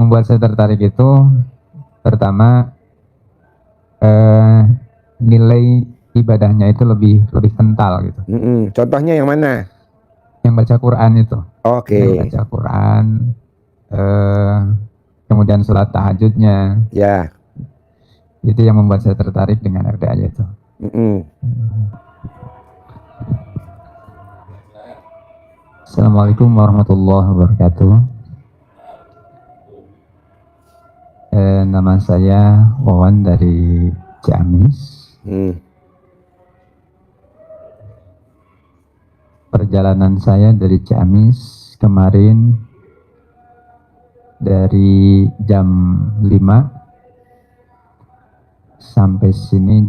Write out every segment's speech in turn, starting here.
membuat saya tertarik itu pertama nilai ibadahnya itu lebih kental gitu. Contohnya yang mana? Yang baca Quran itu. Oke. Yang baca Quran, kemudian sholat tahajudnya. Ya. Itu yang membuat saya tertarik dengan RDA itu. Assalamualaikum warahmatullahi wabarakatuh. Nama saya Wawan dari Ciamis. Perjalanan saya dari Ciamis kemarin dari jam 5 sampai sini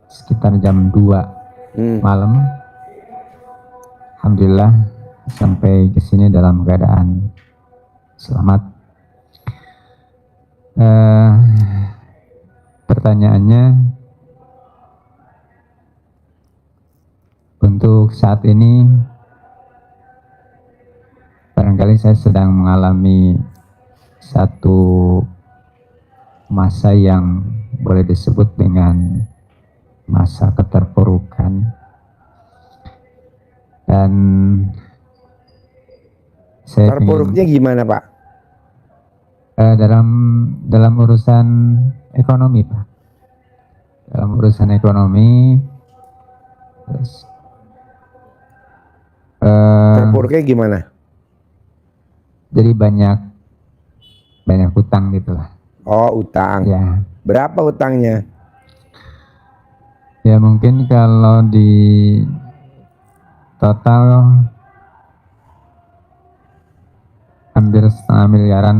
sekitar jam 2 malam. Alhamdulillah sampai ke sini dalam keadaan selamat. Pertanyaannya, untuk saat ini barangkali saya sedang mengalami satu masa yang boleh disebut dengan masa keterpurukan, dan saya terpuruknya gimana, Pak? Dalam urusan ekonomi, Pak. Dalam urusan ekonomi, terus terpuruknya gimana? Jadi banyak utang gitulah. Oh, utang. Ya. Berapa utangnya? Ya mungkin kalau di total hampir setengah miliaran.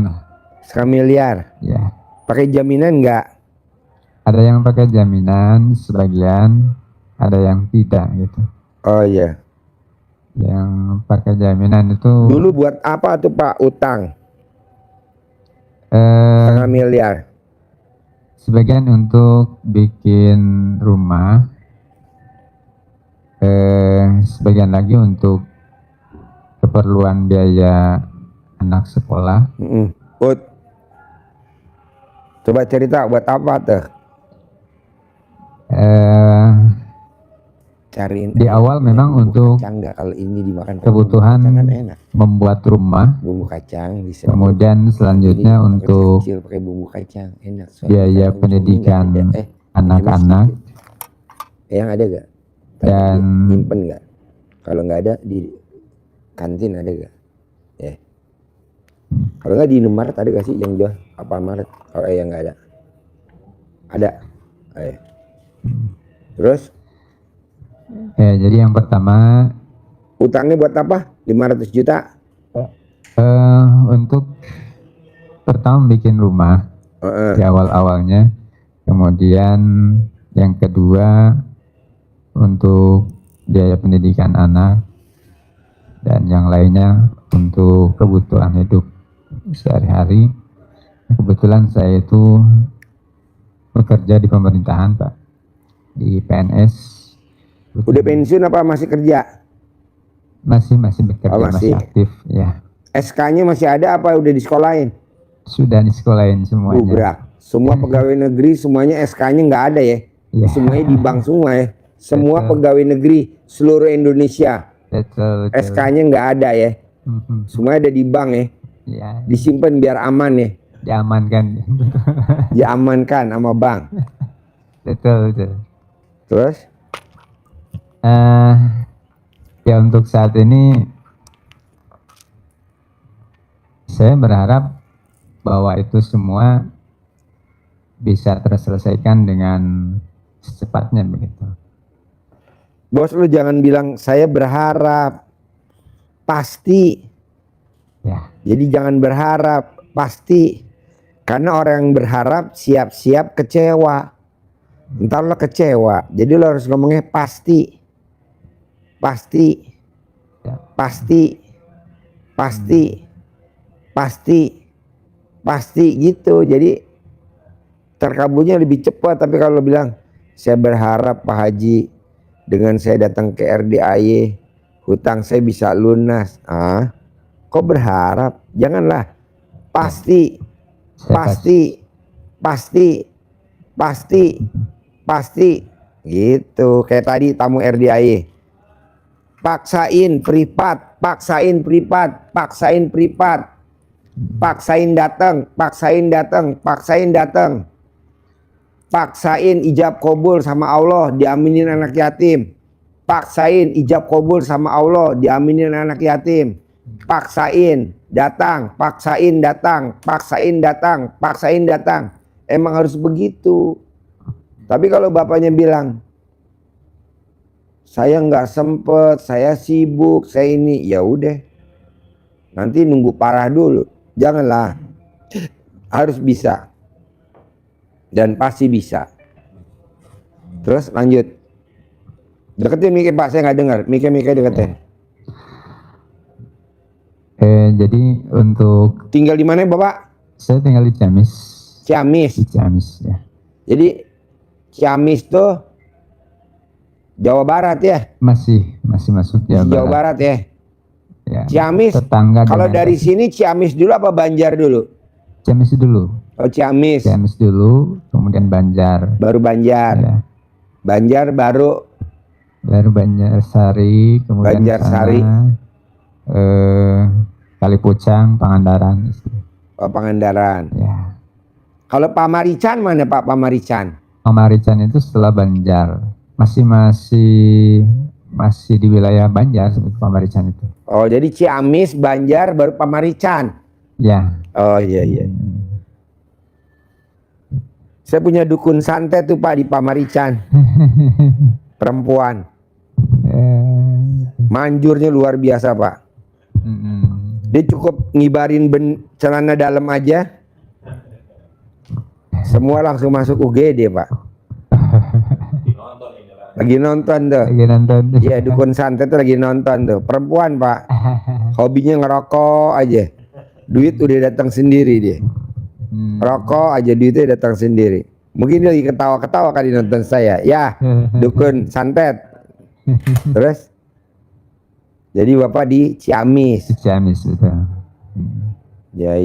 Setengah miliar? Ya. Pakai jaminan nggak? Ada yang pakai jaminan sebagian, ada yang tidak gitu. Oh iya. Yang pakai jaminan itu dulu buat apa tuh Pak utang? Setengah miliar. Sebagian untuk bikin rumah, sebagian lagi untuk keperluan biaya anak sekolah. Coba cerita buat apa tuh? Cariin di awal memang untuk kalau ini dimakan kebutuhan enak. Membuat rumah, bumbu kacang bisa. Kemudian selanjutnya untuk kecil, pakai bumbu kacang enak. biaya pendidikan anak-anak. Yang ada gak? Dan nyimpen gak? Kalau nggak ada di kantin ada gak? Ya. Kalau nggak di Indomaret ada gak sih yang jual? Apa Maret? Kalau yang nggak ada, ada. Terus? Ya, jadi yang pertama, utangnya buat apa? 500 juta? Untuk pertama bikin rumah di awal-awalnya. Kemudian yang kedua untuk biaya pendidikan anak, dan yang lainnya untuk kebutuhan hidup sehari-hari. Kebetulan saya itu bekerja di pemerintahan, Pak, di PNS. Udah pensiun apa masih kerja? Masih bekerja, masih aktif ya. SK-nya masih ada apa udah disekolahin? Sudah disekolahin semuanya. Semua pegawai negeri semuanya SK-nya nggak ada ya? Semuanya di bank semua ya? Semua pegawai negeri seluruh Indonesia. Betul. SK-nya nggak ada ya? Semuanya ada di bank ya? Disimpan biar aman ya? Diamankan. Diamankan sama bank. Betul. Terus? Ya untuk saat ini saya berharap bahwa itu semua bisa terselesaikan dengan secepatnya begitu. Bos, lu jangan bilang saya berharap, pasti. Ya. Jadi jangan berharap, pasti. Karena orang yang berharap siap-siap kecewa. Ntar lo kecewa, jadi lo harus ngomongnya pasti. Pasti gitu. Jadi terkabulnya lebih cepat. Tapi kalau bilang saya berharap Pak Haji dengan saya datang ke RDAY hutang saya bisa lunas, Kok berharap? Janganlah. Pasti, Saya pasti. Gitu. Kayak tadi tamu RDAI. Paksain privat, paksain datang. Paksain ijab kabul sama Allah, diaminin anak yatim. Paksain ijab kabul sama Allah, diaminin anak yatim. Paksain datang. Emang harus begitu. Tapi kalau bapaknya bilang, saya nggak sempet, saya sibuk, saya ini, ya udah. Nanti nunggu parah dulu. Janganlah. Harus bisa. Dan pasti bisa. Terus lanjut. Deketin mikir Pak, saya nggak dengar. Mikir deketin. Jadi untuk Tinggal di mana Bapak? saya tinggal di Ciamis. Ciamis. Di Ciamis ya. Jadi Ciamis tuh Jawa Barat ya? Masih masuk Jawa Barat ya? Ya, Ciamis. tetangga. Kalau dari sini Ciamis dulu apa Banjar dulu? Ciamis dulu. Oh Ciamis. Ciamis dulu, kemudian Banjar. Baru Banjar. Ya. Banjar baru Banjarsari, kemudian Banjarsari. Kalipucang, Pangandaran. Oh, Pangandaran. Ya. Kalau Pamarican mana Pak Pamarican? Pamarican itu setelah Banjar. Masih di wilayah Banjar seperti Pamarican itu. Oh jadi Ciamis, Banjar, baru Pamarican. Ya. Oh iya. Saya punya dukun santet tuh Pak di Pamarican. Perempuan. Manjurnya luar biasa Pak. Dia cukup ngibarin celana dalam aja, semua langsung masuk UGD Pak. Lagi nonton tuh. Iya dukun santet tuh lagi nonton tuh. Perempuan Pak. Hobinya ngerokok aja. Duit udah datang sendiri dia. Rokok aja duitnya datang sendiri. Mungkin dia lagi ketawa-ketawa kali nonton saya. Ya dukun santet. Terus jadi Bapak di Ciamis. Di Ciamis itu. Ya.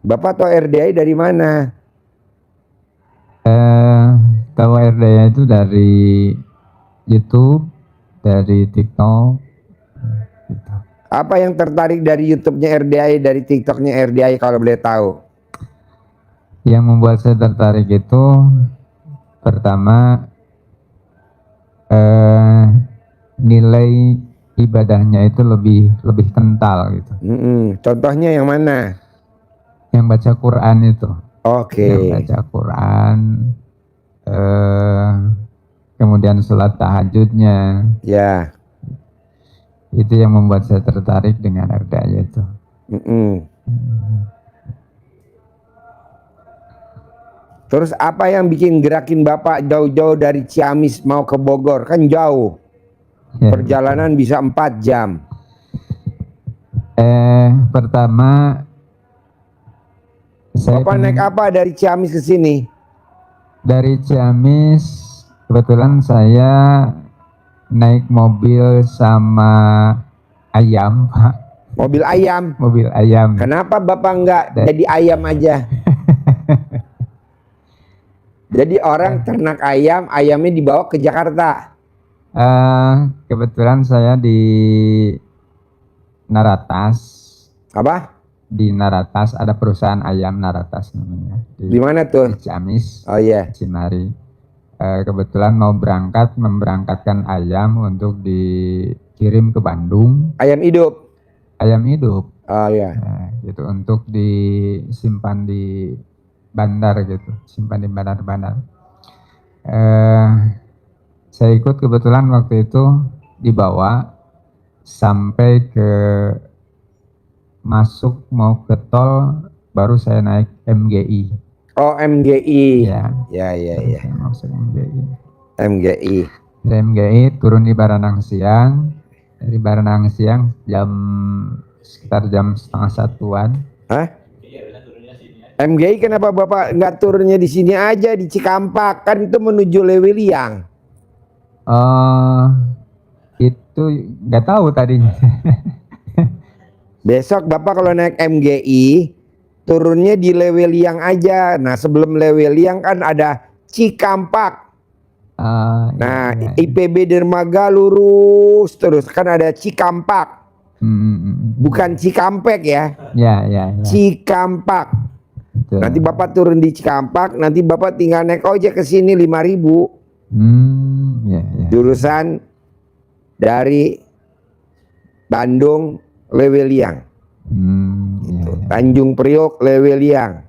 Bapak tahu RDI dari mana? Tahu RDA itu dari YouTube, dari TikTok. Gitu. Apa yang tertarik dari YouTube-nya RDI, dari TikTok-nya RDI kalau boleh tahu? Yang membuat saya tertarik itu pertama nilai ibadahnya itu lebih kental gitu. Contohnya yang mana? Yang baca Quran itu. Oke. Yang baca Quran, kemudian sholat tahajudnya. Ya. Itu yang membuat saya tertarik dengan RDA itu. Terus apa yang bikin gerakin Bapak jauh-jauh dari Ciamis mau ke Bogor? Kan jauh. Ya, perjalanan bisa 4 jam. Pertama Bapak naik apa dari Ciamis ke sini? Dari Ciamis kebetulan saya naik mobil sama ayam, Pak. Mobil ayam. Mobil ayam. Kenapa Bapak nggak jadi ayam aja? Jadi orang ternak ayam, ayamnya dibawa ke Jakarta. Kebetulan saya di Naratas. Apa? Di Naratas ada perusahaan ayam Naratas namanya. Di mana tuh? Di Ciamis. Oh iya. Cinari. Kebetulan mau memberangkatkan ayam untuk dikirim ke Bandung. Ayam hidup. Ayam hidup. Oh iya. Gitu untuk disimpan di bandar gitu, simpan di bandar-bandar. Saya ikut kebetulan waktu itu dibawa sampai ke masuk mau ke tol, baru saya naik MGI. Oh MGI. Ya. Saya masuk MGI. MGI. Dari MGI turun di Baranang Siang. Dari Baranang Siang sekitar jam 12:30-an. Hah? MGI kenapa Bapak nggak turunnya di sini aja di Cikampak, kan itu menuju Lewiliang? Itu nggak tahu tadinya. Besok Bapak kalau naik MGI turunnya di Leweliang aja. Nah sebelum Leweliang kan ada Cikampak. Nah IPB Dermaga lurus terus kan ada Cikampak. Bukan Cikampek ya. Ya. Cikampak. Betul. Nanti Bapak turun di Cikampak, nanti Bapak tinggal naik ojek ke sini 5.000. Ya. Jurusan dari Bandung Leweliang. Ya. Tanjung Priok Leweliang.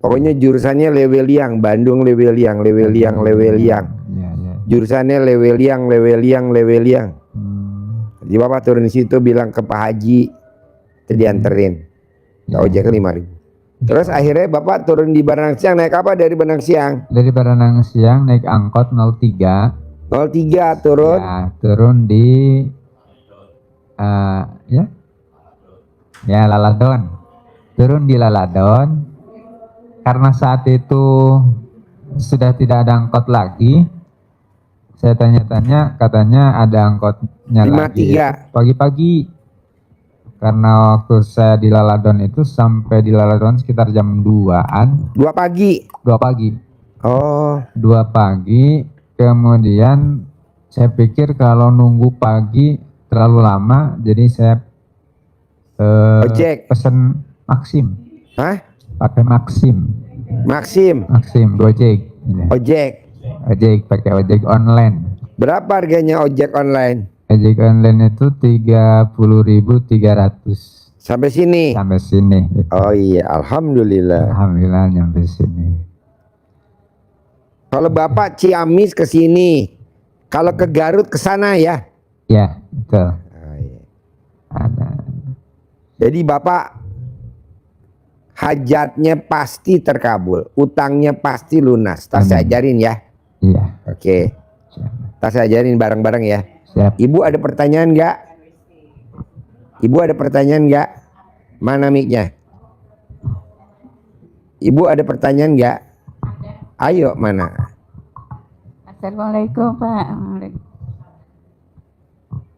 Pokoknya jurusannya Leweliang, Bandung Leweliang. Ya. Jurusannya Leweliang. Jadi Bapak turun di situ bilang ke Pak Haji, itu dianterin. Ojek ke 5.000. Terus akhirnya Bapak turun di Baranang Siang, naik apa dari Baranang Siang? Dari Baranang Siang naik angkot 03. 03 turun. Ya, turun di Laladon. Turun di Laladon. Karena saat itu sudah tidak ada angkot lagi. Saya tanya-tanya, katanya ada angkotnya 53. lagi pagi-pagi. Karena waktu saya di Laladon itu sampai di Laladon sekitar jam 2-an. 2 pagi. 2 pagi. Oh. 2 pagi. Kemudian saya pikir kalau nunggu pagi terlalu lama, jadi saya ojek. pesen Maxim. Hah? Pakai Maxim. Gojek. Ojek pakai ojek online. Berapa harganya ojek online? Ojek online itu 30.300. Sampai sini. Oh iya, alhamdulillah. Alhamdulillah nyampe sini. Kalau Bapak Ciamis ke sini, kalau ke Garut ke sana ya? Ya, betul. Oh, iya. Ada. Jadi Bapak hajatnya pasti terkabul, utangnya pasti lunas. Tas saya ajarin ya. Iya. Oke. Tas saya ajarin bareng-bareng ya. Siap. Ibu ada pertanyaan nggak? Mana mic-nya? Ibu ada pertanyaan nggak? Ayo, mana? Assalamualaikum Pak.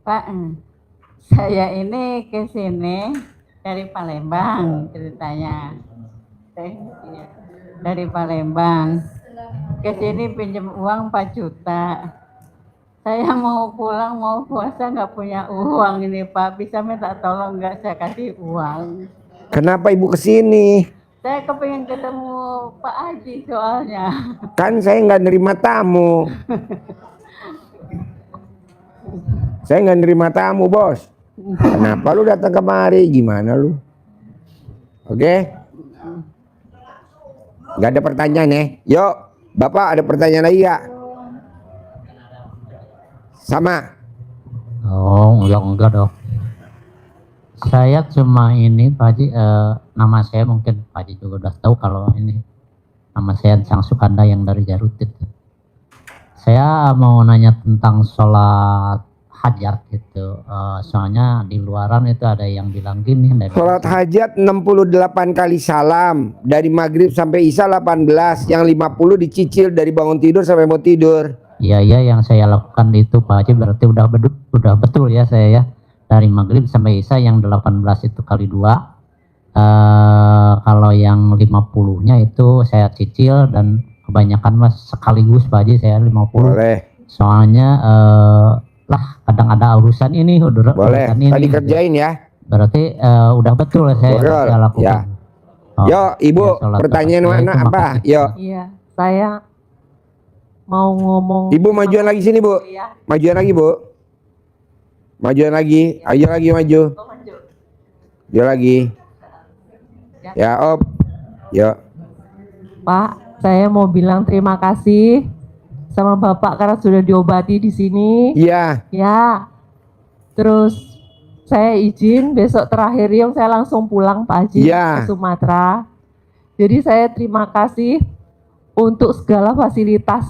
Pak, saya ini ke sini dari Palembang ceritanya. Dari Palembang ke sini pinjam uang 4 juta. Saya mau pulang, mau puasa nggak punya uang ini Pak. Bisa minta tolong nggak, saya kasih uang. Kenapa Ibu ke sini? Saya kepingin ketemu Pak Haji soalnya. Kan saya nggak nerima tamu. Saya nggak nerima tamu, Bos. Kenapa lu datang kemari? Gimana lu? Oke? Nggak ada pertanyaan ya? Yuk, Bapak ada pertanyaan lagi nggak? Sama? Oh, enggak dong. Saya cuma ini Pak Haji, nama saya mungkin Pak Haji juga udah tahu kalau ini nama saya Sang Sukanda yang dari Garut itu. Saya mau nanya tentang sholat hajat gitu. Soalnya di luaran itu ada yang bilang gini. Sholat hajat 68 kali salam. Dari maghrib sampai isya 18. Yang 50 dicicil dari bangun tidur sampai mau tidur. Iya, yang saya lakukan itu Pak Haji berarti udah betul ya saya ya. Dari maghrib sampai isya yang 18 itu kali 2. Kalau yang 50-nya itu saya cicil dan kebanyakan mas sekaligus Pak Haji saya 50. Boleh. Soalnya kadang ada urusan ini boleh urusan ini, tadi kerjain ya. Berarti udah betul saya lakukan. Ya. Yo Ibu ya, pertanyaan mana apa? Yo. Iya, saya mau ngomong. Ibu majuan lagi sini Bu. Iya. Majuan lagi Bu. Majuan lagi. Ayo lagi maju. Maju lagi. Ya Op. Yo. Pak, saya mau bilang terima kasih sama Bapak karena sudah diobati di sini. Iya. Ya. Terus saya izin besok terakhir yang saya langsung pulang Pak Haji ke Sumatera. Jadi saya terima kasih untuk segala fasilitas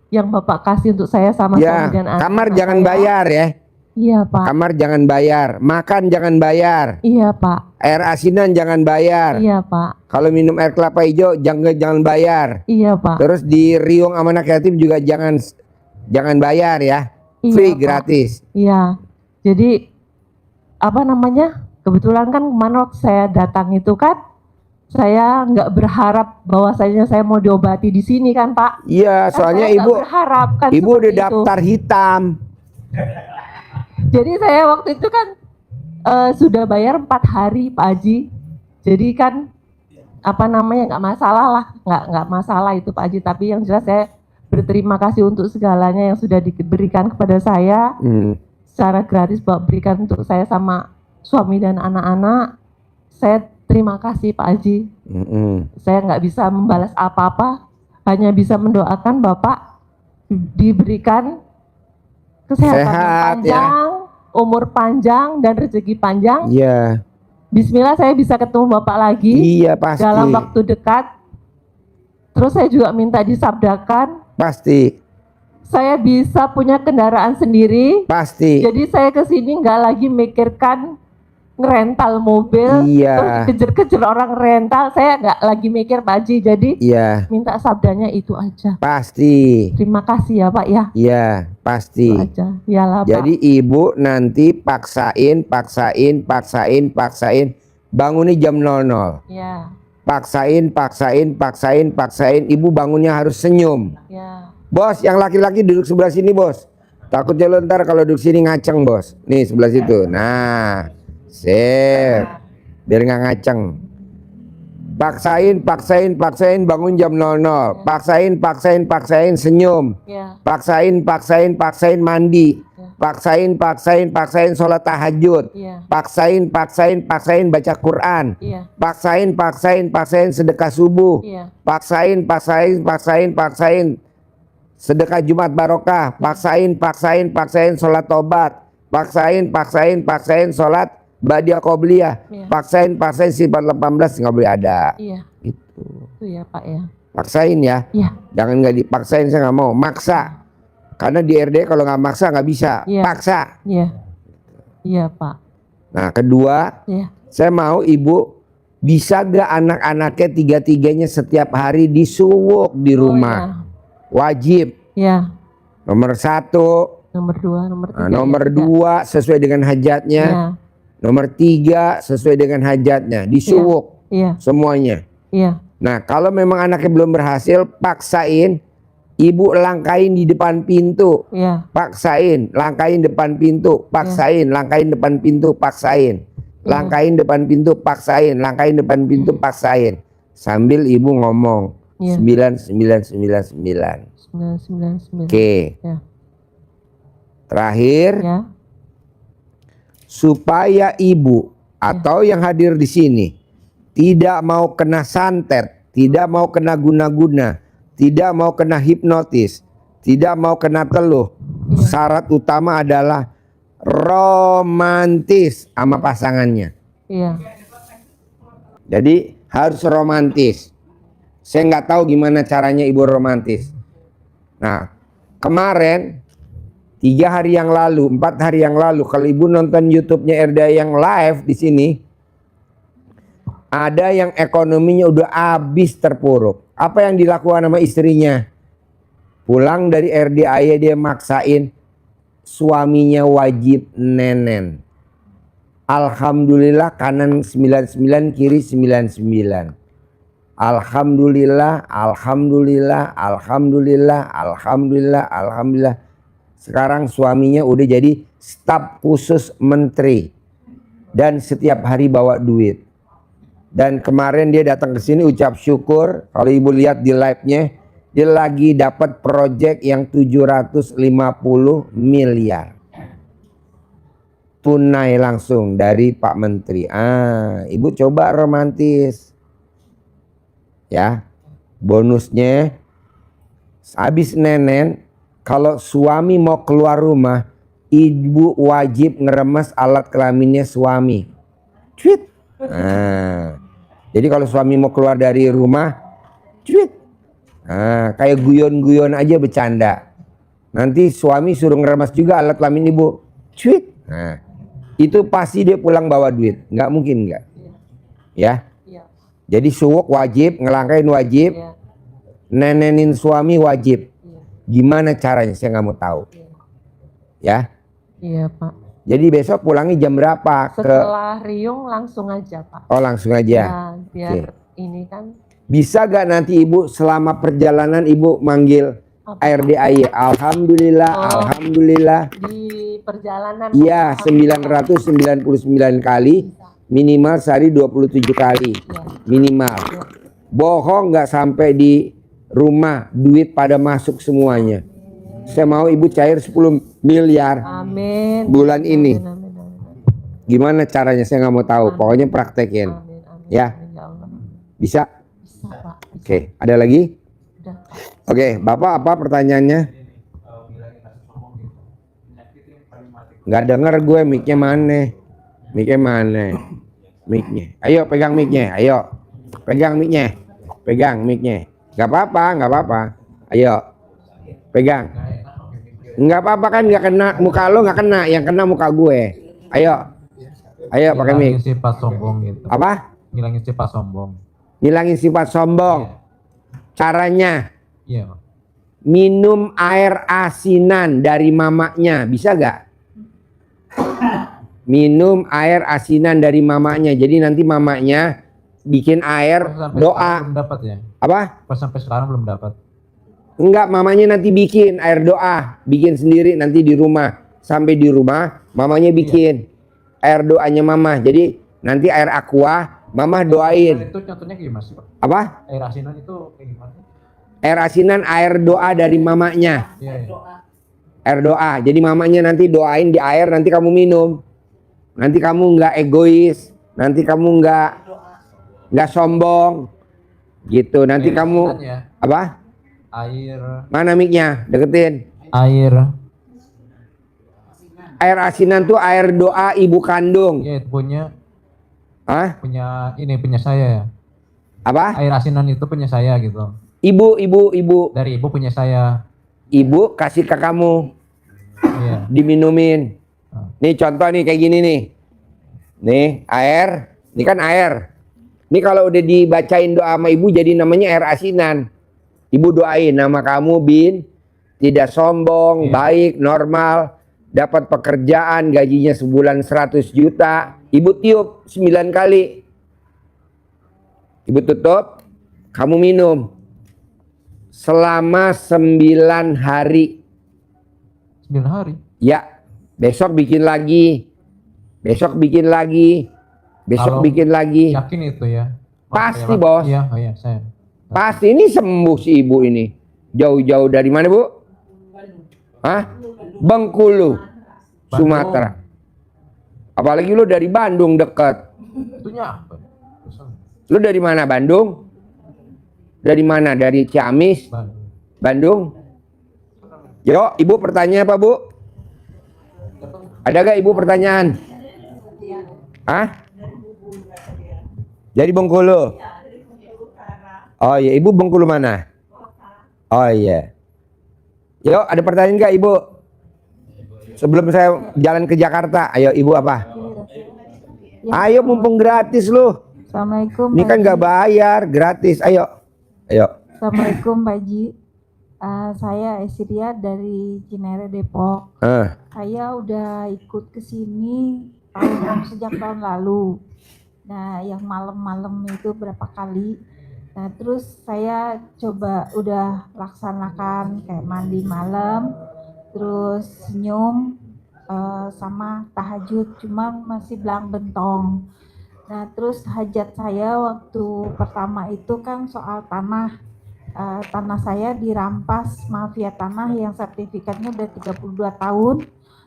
yang Bapak kasih untuk saya sama suami dan anak. Kamar jangan bayar ya. Iya Pak. Kamar jangan bayar, makan jangan bayar. Iya Pak. Air asinan jangan bayar. Iya Pak. Kalau minum air kelapa hijau jangan bayar. Iya Pak. Terus di Riung Amanah Kreatif juga jangan bayar ya. Iya, Free Pak. gratis. Iya. Jadi kebetulan kan kemarin waktu saya datang itu kan, saya nggak berharap bahwasanya saya mau diobati di sini kan Pak. Iya, soalnya ibu berharap kan ibu udah daftar hitam. Jadi saya waktu itu kan sudah bayar 4 hari Pak Haji. Jadi kan nggak masalah lah, nggak masalah itu Pak Haji. Tapi yang jelas saya berterima kasih untuk segalanya yang sudah diberikan kepada saya secara gratis, berikan untuk saya sama suami dan anak-anak. Saya terima kasih Pak Haji. Saya nggak bisa membalas apa-apa, hanya bisa mendoakan Bapak diberikan kesehatan panjang, umur panjang dan rezeki panjang. Iya. Bismillah saya bisa ketemu Bapak lagi. Iya pasti. Dalam waktu dekat. Terus saya juga minta disabdakan. Pasti. Saya bisa punya kendaraan sendiri. Pasti. Jadi saya kesini nggak lagi mikirkan ngerental mobil, terus kejar-kejar orang rental. Saya nggak lagi mikir Pak Haji. Jadi minta sabdanya itu aja. Pasti. Terima kasih ya Pak ya. Iya pasti. Itu aja. Yalah, jadi Pak. ibu nanti paksain bangunnya jam 00. Ya. Paksain. Ibu bangunnya harus senyum. Ya. Bos, yang laki-laki duduk sebelah sini bos. Takutnya lo ntar kalau duduk sini ngaceng bos. Nih sebelah situ. Nah. Sip, biar nggak ngaceng. Paksain bangun jam 00. Paksain senyum. Paksain mandi. Paksain sholat tahajud. Paksain baca Quran. Paksain sedekah subuh. Paksain sedekah Jumat barokah. Paksain sholat tobat. Paksain sholat Badiah Qobliyah. Paksain sifat 18 nggak boleh ada. Iya. Itu ya Pak ya. Paksain ya. Iya. Jangan nggak dipaksain, saya nggak mau. Maksa. Karena di RD kalau nggak maksa nggak bisa. Paksa. Iya. Iya Pak. Nah kedua, saya mau ibu bisa gak anak-anaknya tiga-tiganya setiap hari disuwuk di rumah. Wajib. Iya. Nomor 1. Nomor 2, nomor 3. Nomor 2 sesuai dengan hajatnya. Nomor 3 sesuai dengan hajatnya, disuwuk semuanya. Nah kalau memang anaknya belum berhasil, paksain ibu langkain di depan pintu. Paksain, langkain depan pintu. Paksain, langkain depan pintu. Paksain, langkain depan pintu. Paksain, langkain depan pintu. Paksain. Sambil ibu ngomong 999. Oke. Terakhir. Supaya ibu atau yang hadir di sini tidak mau kena santet, tidak mau kena guna-guna, tidak mau kena hipnotis, tidak mau kena teluh. Syarat utama adalah romantis sama pasangannya. Jadi harus romantis. Saya nggak tahu gimana caranya ibu romantis. Nah kemarin 3 hari yang lalu, 4 hari yang lalu, kalau ibu nonton YouTube-nya RDA yang live di sini, ada yang ekonominya udah habis terpuruk. Apa yang dilakukan sama istrinya? Pulang dari RDA dia maksain suaminya wajib nenen. Alhamdulillah kanan 99 kiri 99. Alhamdulillah. Sekarang suaminya udah jadi staf khusus menteri dan setiap hari bawa duit. Dan kemarin dia datang ke sini ucap syukur. Kalau ibu lihat di live-nya, dia lagi dapat proyek yang 750 miliar. Tunai langsung dari Pak Menteri. Ibu coba romantis. Ya. Bonusnya habis nenen. Kalau suami mau keluar rumah, ibu wajib ngeremes alat kelaminnya suami. Cuit. Jadi kalau suami mau keluar dari rumah, cuit. Kayak guyon-guyon aja bercanda. Nanti suami suruh ngeremes juga alat kelamin ibu. Cuit. Itu pasti dia pulang bawa duit. Nggak mungkin nggak. Ya. Jadi suwuk wajib, ngelangkain wajib, nenenin suami wajib. Gimana caranya saya nggak mau tahu. Ya. Iya Pak. Jadi besok pulangnya jam berapa? Setelah riung langsung aja Pak. Oh langsung aja. Ya, biar ini kan. Bisa gak nanti Ibu selama perjalanan Ibu manggil RDAY? Alhamdulillah, alhamdulillah. Di perjalanan. Iya, 999 kali. Minimal sehari 27 kali. Minimal. Bohong nggak sampai di rumah duit pada masuk semuanya. Saya mau Ibu cair 10 miliar. Amin. Bulan ini. Amin, amin, amin. Gimana caranya saya nggak mau tahu. Pokoknya praktekin. Amin, amin, Ya. amin, ya Allah. Bisa? Bisa Pak. Bisa. Oke, ada lagi? Udah. Oke, Bapak apa pertanyaannya? Nggak denger gue, mic-nya mana? Mic-nya mana? Mic-nya. Ayo pegang mic-nya, ayo. Pegang mic-nya. Pegang mic-nya. Nggak apa-apa, nggak apa-apa. Ayo. Pegang. Nggak apa-apa kan, nggak kena muka lo, nggak kena. Yang kena muka gue. Ayo. Ayo pakai mic. Ngilangin sifat sombong gitu. Apa? Ngilangin sifat sombong. Ngilangin sifat sombong. Caranya Iya. minum air asinan dari mamanya, bisa gak? Minum air asinan dari mamanya. Jadi nanti mamanya bikin air Sampai doa. sekarang belum dapat ya? Apa? Pas sampai sekarang belum dapat. Enggak, mamanya nanti bikin air doa, bikin sendiri nanti di rumah. Sampai di rumah, mamanya bikin air doanya mama. Jadi nanti air aqua, mama doain. Itu contohnya gimana sih Pak? Apa? Air asinan itu kayak gimana? Air asinan, air doa dari mamanya. Iya, iya. Air doa. Jadi mamanya nanti doain di air, nanti kamu minum. Nanti kamu nggak egois, nanti kamu nggak sombong, gitu. Nanti Air kamu asinan ya? apa? Air Mana mic-nya? Deketin. Air asinan tuh air doa ibu kandung. ya itu punya Hah? punya saya ya. Apa? Air asinan itu punya saya gitu. Ibu. Dari ibu punya saya. Ibu kasih ke kamu, Iya. diminumin. Nih contoh nih kayak gini nih. Nih air, ini kan air. Ini kalau udah dibacain doa sama ibu jadi namanya air asinan. Ibu doain nama kamu Bin, tidak sombong, baik, normal, dapat pekerjaan, gajinya sebulan 100 juta. Ibu tiup 9 kali. Ibu tutup, kamu minum. Selama 9 hari. 9 hari. Ya, besok bikin lagi. Besok bikin lagi. Besok Kalau bikin lagi. Yakin itu ya? Pasti, Bos. Iya, oh iya, saya. Pasti ini sembuh si ibu ini. Jauh-jauh dari mana, Bu? Hah? Bengkulu, Sumatera. Apalagi lu dari Bandung dekat. Itunya apa? Lu dari mana, Bandung? Dari mana? Dari Ciamis? Bandung? Yo, ibu pertanyaan apa, Bu? Ada gak ibu pertanyaan? Hah? Jadi Bengkulu? Oh iya, ibu Bengkulu mana? Oh iya. Yo, ada pertanyaan gak ibu? Sebelum saya jalan ke Jakarta, ayo ibu apa? Ayo mumpung gratis lu. Assalamualaikum. Ini kan nggak bayar, gratis. Ayo. Assalamualaikum Pak Ji. Saya Esiria dari Cinere Depok. Saya udah ikut ke sini sejak tahun lalu. Nah, yang malam-malam itu berapa kali. Nah, terus saya coba udah laksanakan kayak mandi malam, terus senyum sama tahajud, cuma masih belang bentong. Nah, terus hajat saya waktu pertama itu kan soal tanah. Tanah saya dirampas mafia tanah yang sertifikatnya udah 32 tahun.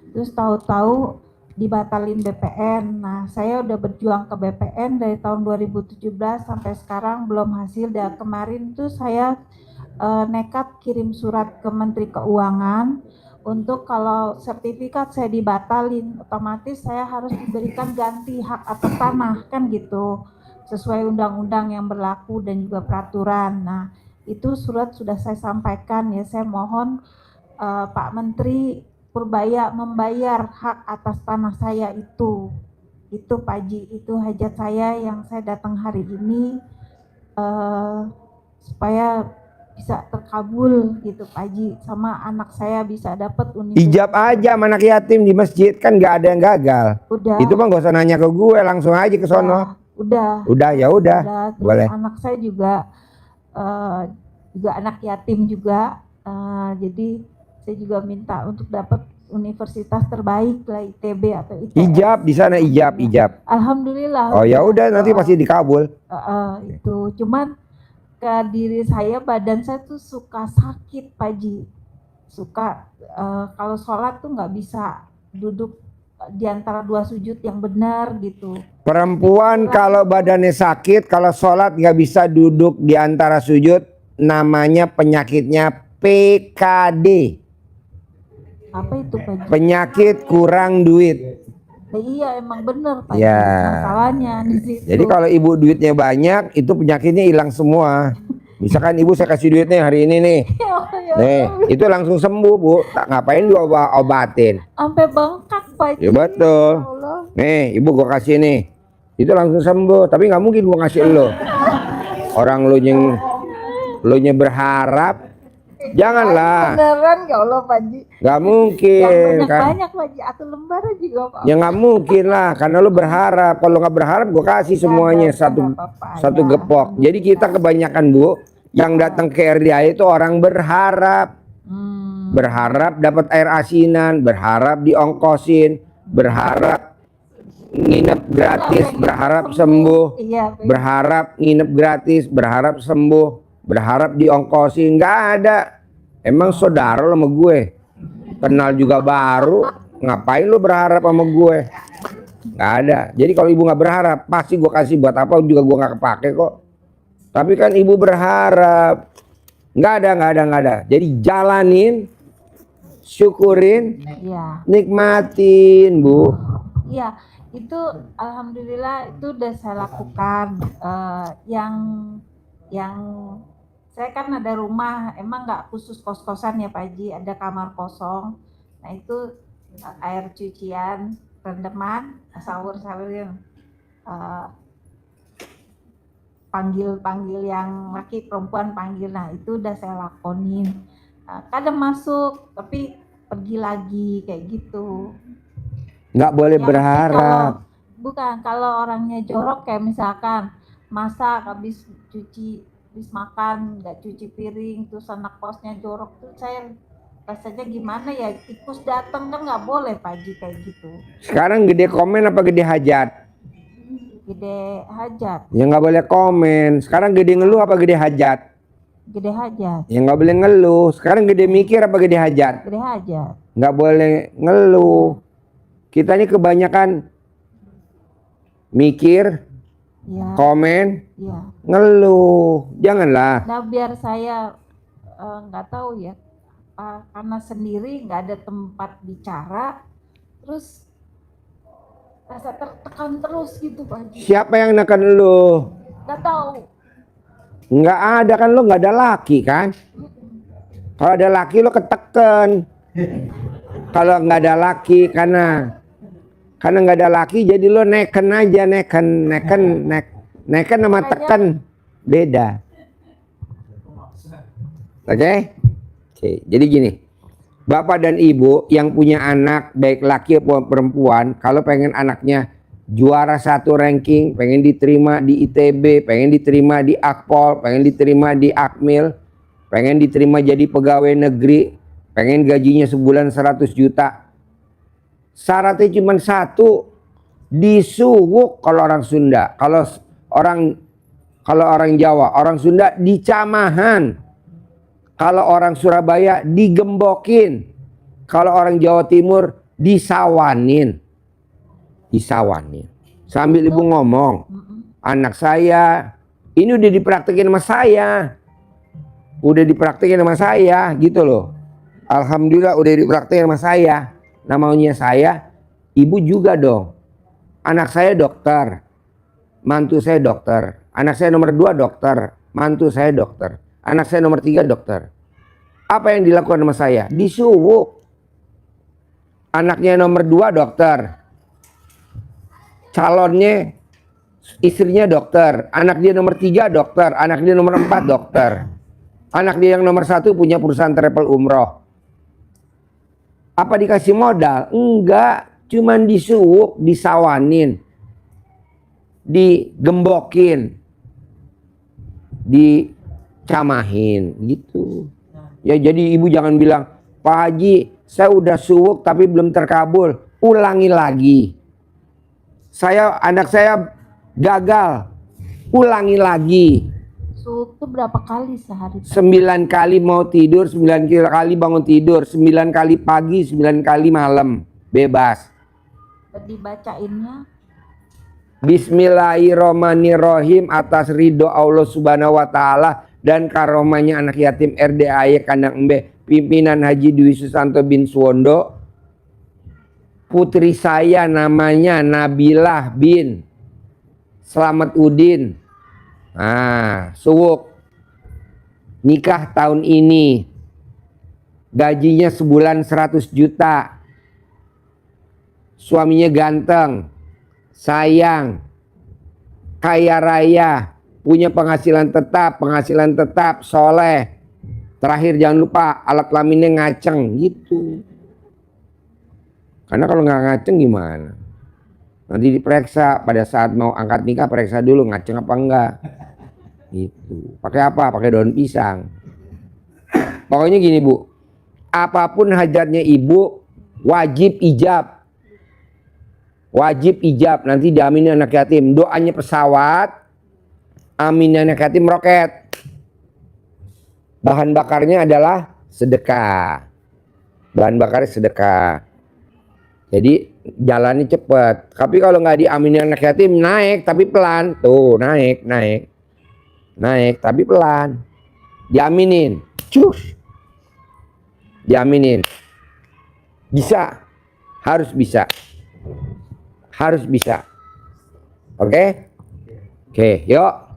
Terus tahu-tahu dibatalin BPN. Nah, saya udah berjuang ke BPN dari tahun 2017 sampai sekarang belum hasil. Dan kemarin tuh saya nekat kirim surat ke Menteri Keuangan untuk kalau sertifikat saya dibatalin, otomatis saya harus diberikan ganti hak atas tanah, kan gitu, sesuai undang-undang yang berlaku dan juga peraturan. Nah, itu surat sudah saya sampaikan ya, saya mohon Pak Menteri Purbaya membayar hak atas tanah saya itu Pak Ji, itu hajat saya yang saya datang hari ini supaya bisa terkabul gitu Pak Haji, sama anak saya bisa dapat universitas. Ijab aja sama anak yatim di masjid, kan nggak ada yang gagal. Udah. Itu mah gak usah nanya ke gue, langsung aja ke sono. Udah. Ya udah. Boleh. Anak saya juga anak yatim juga, jadi saya juga minta untuk dapat universitas terbaik lah, ITB atau ITS. Ijab di sana, ijab. Alhamdulillah. Oh ya udah, nanti pasti dikabul. Itu cuman ke diri saya, badan saya tuh suka sakit Pak Haji, suka kalau sholat tuh nggak bisa duduk di antara dua sujud yang benar gitu. Perempuan kalau badannya sakit, kalau sholat nggak bisa duduk di antara sujud, namanya penyakitnya PKD. Apa itu Pak Haji? Penyakit kurang duit. Iya emang bener Pak Haji, Ya. masalahnya di situ. Jadi kalau ibu duitnya banyak, itu penyakitnya hilang semua. Misalkan ibu saya kasih duitnya hari ini nih, nih itu langsung sembuh Bu. Tak ngapain obatin? Sampai bengkak Pak Haji. Ya betul. Ya Allah. Nih ibu gua kasih nih, itu langsung sembuh. Tapi nggak mungkin gua ngasih lo. Orang lo nya berharap. Janganlah. Beneran ya Allah Pak Haji. Nggak mungkin Yang kan? banyak Pak Haji, atau lembar juga Pak. Ya nggak mungkin lah, karena lo berharap. Kalau nggak berharap, gue kasih semuanya satu gepok. Jadi kita kebanyakan Bu, yang datang ke RDA itu orang berharap, berharap dapat air asinan, berharap diongkosin, berharap nginep gratis, berharap sembuh, berharap nginep gratis, berharap sembuh, berharap diongkosin. Nggak ada. Emang saudara lo sama gue, kenal juga baru, ngapain lo berharap sama gue? Nggak ada. Jadi kalau ibu nggak berharap, pasti gue kasih. Buat apa juga gue nggak kepake kok. Tapi kan ibu berharap. Nggak ada. Jadi jalanin, syukurin, nikmatin Bu. Iya, itu alhamdulillah itu udah saya lakukan. Yang saya kan ada rumah, emang nggak khusus kos-kosan ya Pak Haji, ada kamar kosong. Nah itu air cucian, rendeman, sahur-sahurin, panggil yang laki perempuan panggil. Nah itu udah saya lakonin. Kadang masuk tapi pergi lagi kayak gitu. Nggak boleh berharap. Kalau orangnya jorok kayak misalkan masak habis makan nggak cuci piring, terus anak kosnya jorok tuh, saya rasanya gimana ya, tikus datang kan nggak boleh Pak Haji kayak gitu. Sekarang gede komen apa gede hajat? Gede hajat. Ya nggak boleh komen. Sekarang gede ngeluh apa gede hajat? Gede hajat. Ya nggak boleh ngeluh. Sekarang gede mikir apa gede hajat? Gede hajat. Nggak boleh ngeluh. Kita ini kebanyakan mikir, komen, ngeluh. Janganlah. Nah biar saya nggak tahu ya, karena sendiri nggak ada tempat bicara, terus rasa tertekan terus gitu Pak Haji. Siapa yang nekan lu? Nggak tahu. Nggak ada kan, lu nggak ada laki kan? Kalau ada laki lu ketekan. Kalau nggak ada laki, karena nggak ada laki, jadi lu neken aja, neken sama tekan beda. Oke? Jadi gini, bapak dan ibu yang punya anak baik laki maupun perempuan, kalau pengen anaknya juara 1 ranking, pengen diterima di ITB, pengen diterima di Akpol, pengen diterima di Akmil, pengen diterima jadi pegawai negeri, pengen gajinya sebulan 100 juta. Syaratnya cuma satu, disuwuk kalau orang Sunda. Kalau orang Jawa, orang Sunda dicamahan. Kalau orang Surabaya digembokin. Kalau orang Jawa Timur disawanin. Sambil ibu ngomong, anak saya ini udah dipraktekin sama saya. Gitu loh. Alhamdulillah udah dipraktekin sama saya. Namanya saya, ibu juga dong. Anak saya dokter, mantu saya dokter. Anak saya nomor 2 dokter, mantu saya dokter. Anak saya nomor 3 dokter. Apa yang dilakukan sama saya? Disuwuk. Anaknya nomor 2 dokter, calonnya istrinya dokter. Anak dia nomor 3 dokter, anak dia nomor 4 dokter. Anak dia yang nomor 1 punya perusahaan travel umroh. Apa dikasih modal? Enggak, cuman disuwuk, disawanin, digembokin, dicamahin gitu. Ya jadi ibu jangan bilang, Pak Haji, saya udah suwuk tapi belum terkabul. Ulangi lagi. Anak saya gagal. Ulangi lagi. Suwuk itu berapa kali sehari? 9 kali mau tidur, 9 kali bangun tidur, 9 kali pagi, 9 kali malam. Bebas. Dibacainnya Bismillahirrahmanirrahim atas ridho Allah Subhanahu wa taala dan karomahnya anak yatim RDAY Kandang Embe, pimpinan Haji Dwi Susanto bin Suwondo. Putri saya namanya Nabilah bin Slamet Udin. Suwuk. Nikah tahun ini. Gajinya sebulan 100 juta. Suaminya ganteng, sayang, kaya raya, punya penghasilan tetap, soleh. Terakhir jangan lupa alat kelaminnya ngaceng gitu. Karena kalau nggak ngaceng gimana? Nanti diperiksa pada saat mau angkat nikah, periksa dulu ngaceng apa enggak. Gitu. Pakai apa? Pakai daun pisang. Pokoknya gini Bu, apapun hajatnya ibu wajib ijab. Wajib ijab, nanti diaminin anak yatim. Doanya pesawat, aminnya anak yatim roket. Bahan bakarnya adalah sedekah. Bahan bakarnya sedekah. Jadi jalannya cepet. Tapi kalau nggak diaminin anak yatim naik tapi pelan. Tuh naik tapi pelan. Diaminin, cus. Diaminin. Bisa, harus bisa. Harus bisa. Oke? Oke, yuk.